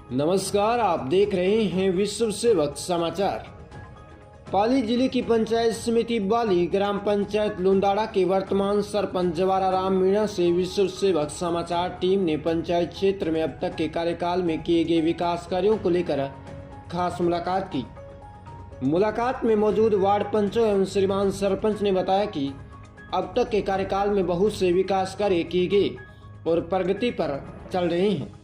नमस्कार, आप देख रहे हैं विश्व सेवक समाचार। पाली जिले की पंचायत समिति बाली ग्राम पंचायत लुंदाड़ा के वर्तमान सरपंच जवारा राम मीणा से विश्व सेवक समाचार टीम ने पंचायत क्षेत्र में अब तक के कार्यकाल में किए गए विकास कार्यों को लेकर खास मुलाकात की। मुलाकात में मौजूद वार्ड पंचों एवं श्रीमान सरपंच ने बताया कि अब तक के कार्यकाल में बहुत से विकास कार्य किए गए और प्रगति पर चल रहे हैं।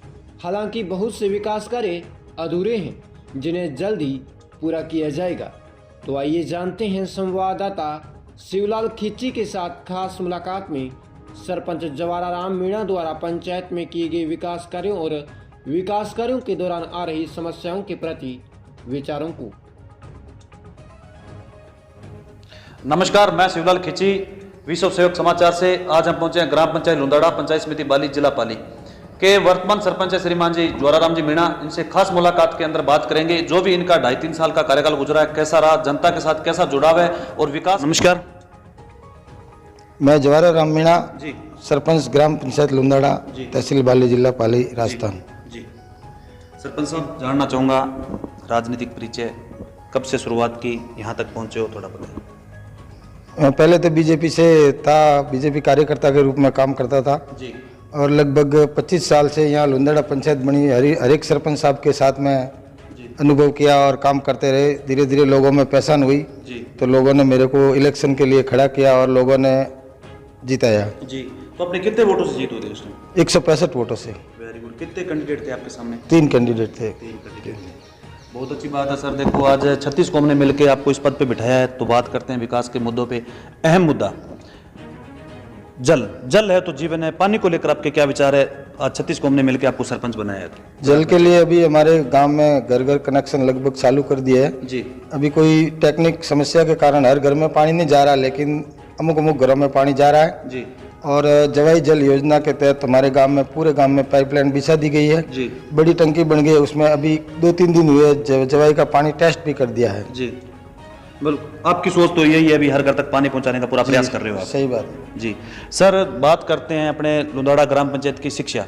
हालांकि बहुत से विकास कार्य अधूरे हैं जिन्हें जल्द ही पूरा किया जाएगा। तो आइए जानते हैं संवाददाता शिवलाल खिच्ची के साथ खास मुलाकात में सरपंच जवारा राम मीणा द्वारा पंचायत में किए गए विकास कार्यों और विकास कार्यों के दौरान आ रही समस्याओं के प्रति विचारों को। नमस्कार, मैं शिवलाल खिच्ची विश्व सेवक समाचार से। आज हम पहुंचे हैं ग्राम पंचायत लुंदाड़ा, पंचायत समिति बाली, जिला पाली के वर्तमान सरपंच है श्रीमान जी जवारा राम जी मीणा। इनसे खास मुलाकात के अंदर बात करेंगे जो भी इनका 2.5-3 साल का कार्यकाल गुजरा है, कैसा रहा, जनता के साथ कैसा जुड़ाव है और विकास। नमस्कार, मैं जवारा राम मीणा जी, सरपंच ग्राम पंचायत लुंदाड़ा, तहसील बाली, जिला पाली, राजस्थान। जी सरपंच साहब, जानना चाहूँगा राजनीतिक परिचय, कब से शुरुआत की, यहाँ तक पहुँचे हो, थोड़ा बताइए। पहले तो बीजेपी से था, बीजेपी कार्यकर्ता के रूप में काम करता था जी, और लगभग 25 साल से यहाँ लुंदाड़ा पंचायत बनी। हर एक सरपंच साहब के साथ में अनुभव किया और काम करते रहे। धीरे धीरे लोगों में पहचान हुई जी, तो लोगों ने मेरे को इलेक्शन के लिए खड़ा किया और लोगों ने जिताया। जी। तो अपने कितने वोटों से जीत हुई थी उस टाइम? 165 वोटों से। Very good. कितने कैंडिडेट थे आपके सामने? 3 कैंडिडेट थे। 3 कैंडिडेट थे। बहुत अच्छी बात है सर। देखो, आज 36 कौम ने मिलकर आपको इस पद पे बिठाया है, तो बात करते हैं विकास के मुद्दों पे। अहम मुद्दा जल है तो जीवन है। पानी को लेकर आपके क्या विचार है? आज 36 कौम ने मिलकर आपको सरपंच बनाया है। जल के लिए अभी हमारे गांव में घर घर कनेक्शन लगभग चालू कर दिए है जी। अभी कोई टेक्निक समस्या के कारण हर घर में पानी नहीं जा रहा, लेकिन अमुक घरों में पानी जा रहा है जी। और जवाई जल योजना के तहत हमारे गांव में, पूरे गांव में पाइपलाइन बिछा दी गई है जी। बड़ी टंकी बन गई है, उसमें अभी 2-3 दिन हुए जवाई का पानी टेस्ट भी कर दिया है जी। बिल्कुल, आपकी सोच तो यही है, अभी हर घर तक पानी पहुंचाने का पूरा प्रयास कर रहे हो आप। सही बात है जी सर, बात करते हैं अपने लुंदाड़ा ग्राम पंचायत की शिक्षा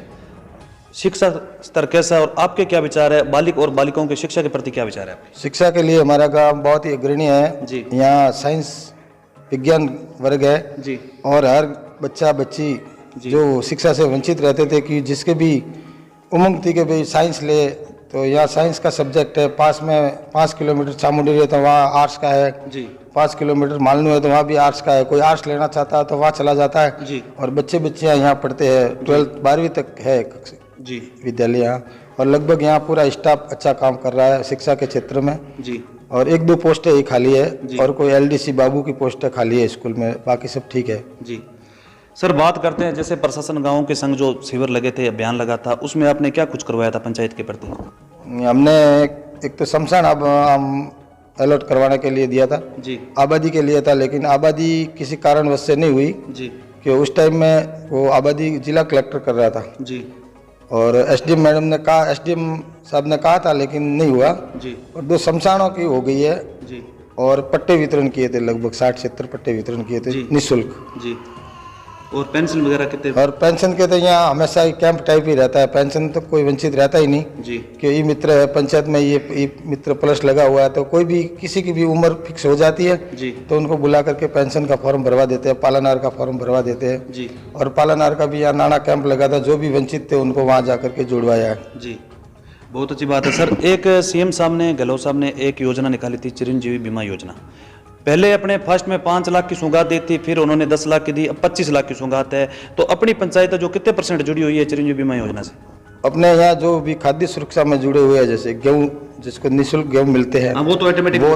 स्तर कैसा और आपके क्या विचार है? बालिक और बालिकाओं की शिक्षा के प्रति क्या विचार है आपके? शिक्षा के लिए हमारा गांव बहुत ही अग्रणी है जी। यहाँ साइंस विज्ञान वर्ग है जी। और हर बच्चा बच्ची जो शिक्षा से वंचित रहते थे कि जिसके भी उमंग थी कि भाई साइंस ले, तो यहाँ साइंस का सब्जेक्ट है। पास में 5 किलोमीटर चामुंडी है तो वहाँ आर्ट्स का है जी। 5 किलोमीटर मालनू है तो वहाँ भी आर्ट्स का है। कोई आर्ट्स लेना चाहता है तो वहाँ चला जाता है जी। और बच्चे बच्चियाँ यहाँ पढ़ते हैं। 12वीं तक है जी। विद्यालय यहाँ, और लगभग यहाँ पूरा स्टाफ अच्छा काम कर रहा है शिक्षा के क्षेत्र में जी। और 1-2 पोस्टें ही खाली है जी। और कोई LDC बाबू की पोस्टें खाली है स्कूल में, बाकी सब ठीक है। जी सर, बात करते हैं जैसे प्रशासन गांवों के संग जो शिविर लगे थे, अभियान लगा था, उसमें आपने क्या कुछ करवाया था पंचायत के प्रति? हमने एक तो शमशान अब अलॉट करवाने के लिए दिया था जी। आबादी के लिए था, लेकिन आबादी किसी कारणवश से नहीं हुई जी। कि उस टाइम में वो आबादी जिला कलेक्टर कर रहा था जी। और SDM मैडम ने कहा, SDM साहब ने कहा था लेकिन नहीं हुआ जी। और 2 शमशानों की हो गई है जी। और पट्टे वितरण किए थे, लगभग 60-70 पट्टे वितरण किए थे निःशुल्क। जी। और पेंशन वगैरह कितने? और पेंशन के तो यहाँ हमेशा ही कैंप टाइप ही रहता है, पेंशन तो कोई वंचित रहता ही नहीं जी। कि ई मित्र है पंचायत में, ये मित्र प्लस लगा हुआ है तो कोई भी किसी की भी उम्र फिक्स हो जाती है जी। तो उनको बुला करके पेंशन का फॉर्म भरवा देते हैं, पालनहार का फॉर्म भरवा देते हैं जी। और पालनहार का भी यहाँ नाना कैंप लगा था, जो भी वंचित थे उनको वहाँ जा करके जुड़वाया है। जी, बहुत अच्छी बात है सर। एक CM साहब ने, गहलोत साहब ने एक योजना निकाली थी, चिरंजीवी बीमा योजना। पहले अपने फर्स्ट में 5 लाख की सौगात दी थी, फिर उन्होंने 10 लाख की दी, अब 25 लाख की सौगात है। तो अपनी पंचायत जो कितने % जुड़ी हुई है चिरंजीवी बीमा योजना से? अपने यहाँ जो भी खाद्य सुरक्षा में जुड़े हुए हैं, जैसे गेहूँ जिसको निःशुल्क गेहूँ मिलते हैं, वो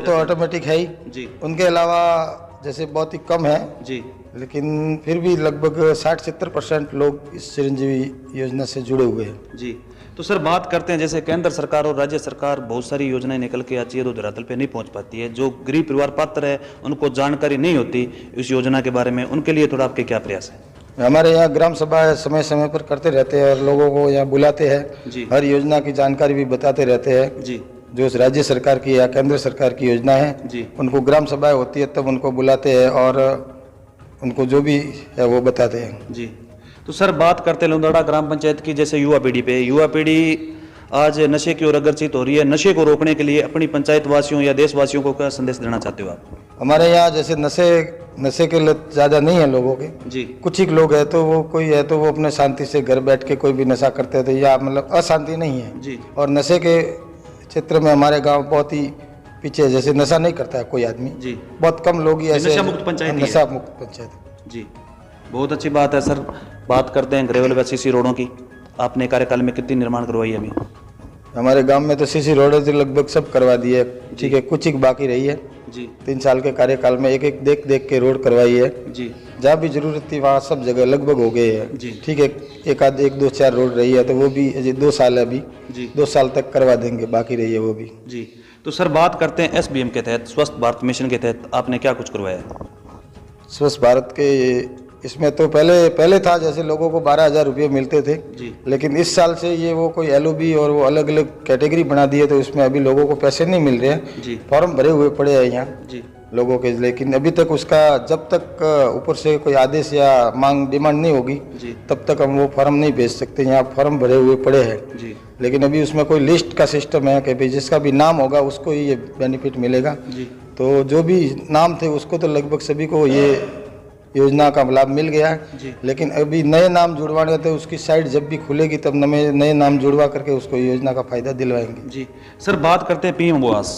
तो ऑटोमेटिक है ही जी। उनके अलावा जैसे बहुत ही कम है जी, लेकिन फिर भी लगभग 60-70% लोग इस चिरंजीवी योजना से जुड़े हुए हैं। जी। तो सर, बात करते हैं जैसे केंद्र सरकार और राज्य सरकार बहुत सारी योजनाएं निकल के आती है तो धरातल पे नहीं पहुंच पाती है। जो गरीब परिवार पात्र है उनको जानकारी नहीं होती इस योजना के बारे में, उनके लिए थोड़ा आपके क्या प्रयास है? हमारे यहाँ ग्राम सभा समय समय पर करते रहते हैं और लोगों को यहाँ बुलाते हैं जी। हर योजना की जानकारी भी बताते रहते हैं जी। जो राज्य सरकार की या केंद्र सरकार की योजना है जी। उनको ग्राम सभाएं होती है तब उनको बुलाते हैं और उनको जो भी है वो बताते हैं। जी। तो सर, बात करते हैं लुंदाड़ा ग्राम पंचायत की, जैसे युवा पीढ़ी पे, युवा पीढ़ी आज नशे की ओर अग्रसित हो रही है, नशे को रोकने के लिए अपनी पंचायत वासियों या देशवासियों को क्या संदेश देना चाहते हो आप? हमारे यहाँ जैसे नशे के लत ज़्यादा नहीं है लोगों के, जी कुछ ही लोग हैं, तो वो कोई है तो वो अपने शांति से घर बैठ के कोई भी नशा करते हैं, तो या मतलब अशांति नहीं है। जी और नशे के क्षेत्र में हमारे गांव बहुत ही पीछे है, जैसे नशा नहीं करता है कोई आदमी, जी बहुत कम लोग ही ऐसे नशा मुक्त पंचायत ही है। नशा मुक्त पंचायत। जी, बहुत अच्छी बात है सर। बात करते हैं ग्रेवल व सीसी रोडों की। आपने कार्यकाल में कितनी निर्माण करवाई है अभी? हमारे गांव में तो सीसी रोड तो लगभग सब करवा दी है, ठीक है, कुछ ही बाकी रही है। जी 3 साल के कार्यकाल में एक एक देख देख के रोड करवाई है, जी जहाँ भी जरूरत थी वहाँ सब जगह लगभग हो गए हैं। जी। ठीक है, एक दो चार रोड रही है तो वो भी अजय 2 साल है अभी, जी 2 साल तक करवा देंगे, बाकी रही है वो भी। जी। तो सर बात करते हैं एसबीएम के तहत, स्वच्छ भारत मिशन के तहत आपने क्या कुछ करवाया है? स्वच्छ भारत के इसमें तो पहले था जैसे लोगों को 12,000 रुपये मिलते थे, जी लेकिन इस साल से ये वो कोई LOB और वो अलग अलग कैटेगरी बना दी है, तो इसमें अभी लोगों को पैसे नहीं मिल रहे हैं। जी फॉर्म भरे हुए पड़े हैं यहाँ जी लोगों के, लेकिन अभी तक उसका जब तक ऊपर से कोई आदेश या डिमांड नहीं होगी जी तब तक हम वो फॉर्म नहीं भेज सकते। यहाँ फॉर्म भरे हुए पड़े हैं, जी लेकिन अभी उसमें कोई लिस्ट का सिस्टम है कि भाई जिसका भी नाम होगा उसको ही ये बेनिफिट मिलेगा। जी तो जो भी नाम थे उसको तो लगभग सभी को ये योजना का लाभ मिल गया है, जी लेकिन अभी नए नाम जुड़वाने थे, उसकी साइट जब भी खुलेगी तब नए नाम जुड़वा करके उसको योजना का फायदा दिलवाएंगे। जी। सर बात करते हैं पीएम आवास।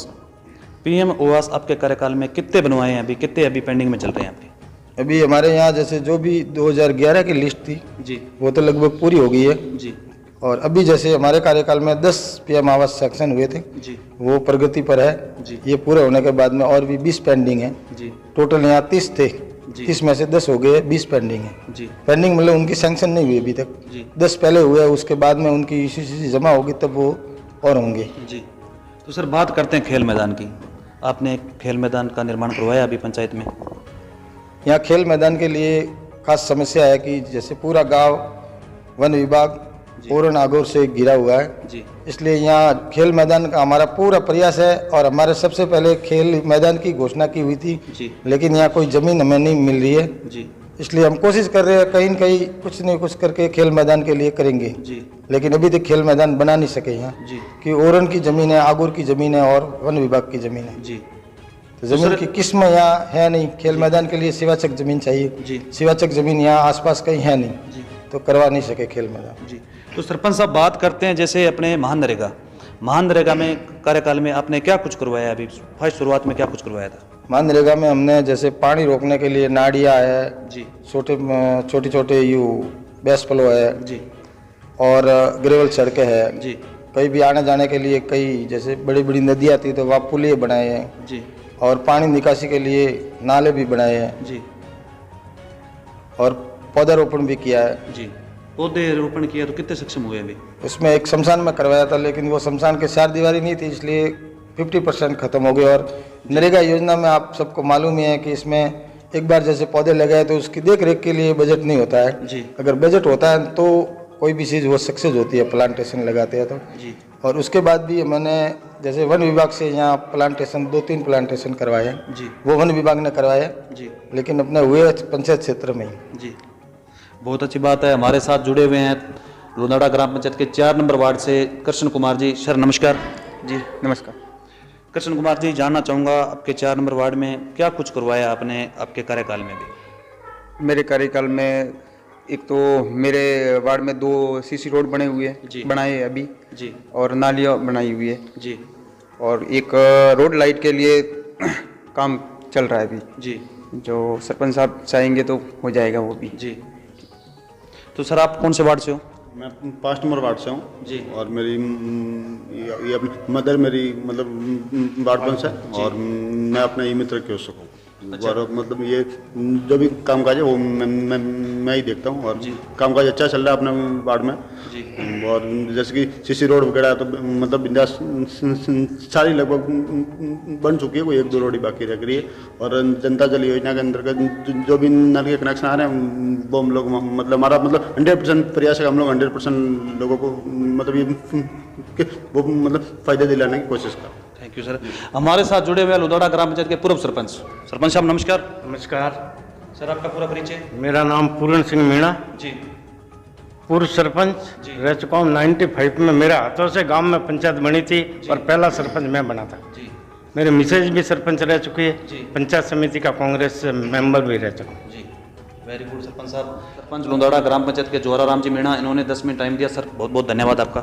पीएम आवास आपके कार्यकाल में कितने बनवाए हैं अभी, कितने अभी पेंडिंग में चल रहे हैं आपके? अभी हमारे यहाँ जैसे जो भी 2011 की लिस्ट थी जी वो तो लगभग पूरी हो गई है, जी और अभी जैसे हमारे कार्यकाल में 10 PM आवास सैंक्शन हुए थे, जी वो प्रगति पर है। जी ये पूरे होने के बाद में और भी 20 पेंडिंग है। जी टोटल यहाँ 30 थे, जी 30 में से 10 हो गए, 20 पेंडिंग है। जी पेंडिंग मतलब उनकी सैंक्शन नहीं हुई अभी तक, जी 10 पहले हुए, उसके बाद में उनकी ECC जमा होगी तब वो और होंगे। जी। तो सर बात करते हैं खेल मैदान की। आपने एक खेल मैदान का निर्माण करवाया अभी पंचायत में? यहाँ खेल मैदान के लिए खास समस्या है कि जैसे पूरा गांव वन विभाग पूर्ण आगोर से घिरा हुआ है, जी इसलिए यहाँ खेल मैदान का हमारा पूरा प्रयास है, और हमारे सबसे पहले खेल मैदान की घोषणा की हुई थी, जी लेकिन यहाँ कोई ज़मीन हमें नहीं मिल रही है, जी इसलिए हम कोशिश कर रहे हैं कहीं न कहीं कुछ नहीं कुछ करके खेल मैदान के लिए करेंगे, जी लेकिन अभी तक खेल मैदान बना नहीं सके यहाँ, जी कि ओरन की ज़मीन है, आगुर की ज़मीन है और वन विभाग की ज़मीन है। जी तो ज़मीन की किस्म यहाँ है नहीं, खेल मैदान के लिए शिवाचक ज़मीन चाहिए, जी शिवाचक ज़मीन यहाँ आसपास कहीं है नहीं, जी तो करवा नहीं सके खेल मैदान। जी। तो सरपंच साहब बात करते हैं जैसे अपने महानरेगा में कार्यकाल में आपने क्या कुछ करवाया अभी? फर्स्ट शुरुआत में क्या कुछ करवाया था? मनरेगा में हमने जैसे पानी रोकने के लिए नाड़िया है, जी छोटे छोटे यू बैस पलो है, जी और ग्रेवल सड़कें है, जी कहीं भी आने जाने के लिए कई जैसे बड़ी बड़ी नदियाँ थी तो वहाँ पुलिये बनाए हैं, जी और पानी निकासी के लिए नाले भी बनाए हैं, जी और पौधारोपण भी किया है। जी। पौधे रोपण किया तो कितने सक्षम हुए अभी? उसमें एक शमशान में करवाया था, लेकिन वो शमशान के 4 दीवारी नहीं थी, इसलिए 50% खत्म हो गए। और नरेगा योजना में आप सबको मालूम ही है कि इसमें एक बार जैसे पौधे लगाए तो उसकी देख रेख के लिए बजट नहीं होता है जी अगर बजट होता है तो कोई भी चीज़ वो सक्सेस होती है, प्लांटेशन लगाते हैं तो। जी और उसके बाद भी मैंने जैसे वन विभाग से यहाँ प्लांटेशन 2-3 प्लांटेशन करवाए हैं, जी वो वन विभाग ने करवाए, जी लेकिन अपने हुए पंचायत क्षेत्र में ही। जी। बहुत अच्छी बात है। हमारे साथ जुड़े हुए हैं लुंदाड़ा ग्राम पंचायत के 4 नंबर वार्ड से कृष्ण कुमार जी। सर नमस्कार। जी नमस्कार। कृष्ण कुमार जी, जानना चाहूँगा आपके 4 नंबर वार्ड में क्या कुछ करवाया आपने आपके कार्यकाल में भी? मेरे कार्यकाल में एक तो मेरे वार्ड में 2 सीसी रोड बने हुए जी। हैं, बनाए हैं अभी जी और नालियाँ बनाई हुई है जी और एक रोड लाइट के लिए काम चल रहा है अभी, जी जो सरपंच साहब चाहेंगे तो हो जाएगा वो भी। जी। तो सर आप कौन से वार्ड से हो? मैं 5 नंबर वार्ड से हूँ जी। और मेरी ये अपनी मदर मेरी मतलब वार्ड पंच है और मैं अपना ई मित्र के उसको अच्छा। और मतलब ये जो भी कामकाज है वो मैं ही देखता हूँ और कामकाज अच्छा चल रहा है अपने वार्ड में जी। और जैसे कि सीसी रोड वगैरह है तो मतलब बिंदास सारी लगभग बन चुकी है, कोई 1-2 रोड ही बाकी रह गई है। और जनता जल योजना के अंतर्गत जो भी नल के कनेक्शन आ रहे हैं वो हम लोग मतलब हमारा मतलब 100% प्रयास है, हम लोग 100% लोगों को मतलब ये वो मतलब फायदा दिलाने की कोशिश कर। Thank you sir. हमारे साथ जुड़े हुए लुंदाड़ा ग्राम पंचायत के पूर्व सरपंच साहब नमस्कार। नमस्कार। सर आपका पूरा परिचय? मेरा नाम पूर्ण सिंह मीणा। जी। पूर्व सरपंच रह चुका हूँ। 95 में मेरे हाथों से गांव में पंचायत बनी थी और पहला सरपंच मैं बना था। जी मेरे मिसेज भी सरपंच रह चुकी है, जी। पंचायत समिति का कांग्रेस मेंबर भी रह चुका हूँ। जी, वेरी गुड सरपंच साहब। सरपंच लुंदाड़ा ग्राम पंचायत के ज्वाराराम जी मीणा, इन्होंने 10 मिनट टाइम दिया। सर बहुत बहुत धन्यवाद आपका।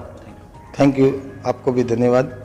थैंक यू, आपको भी धन्यवाद।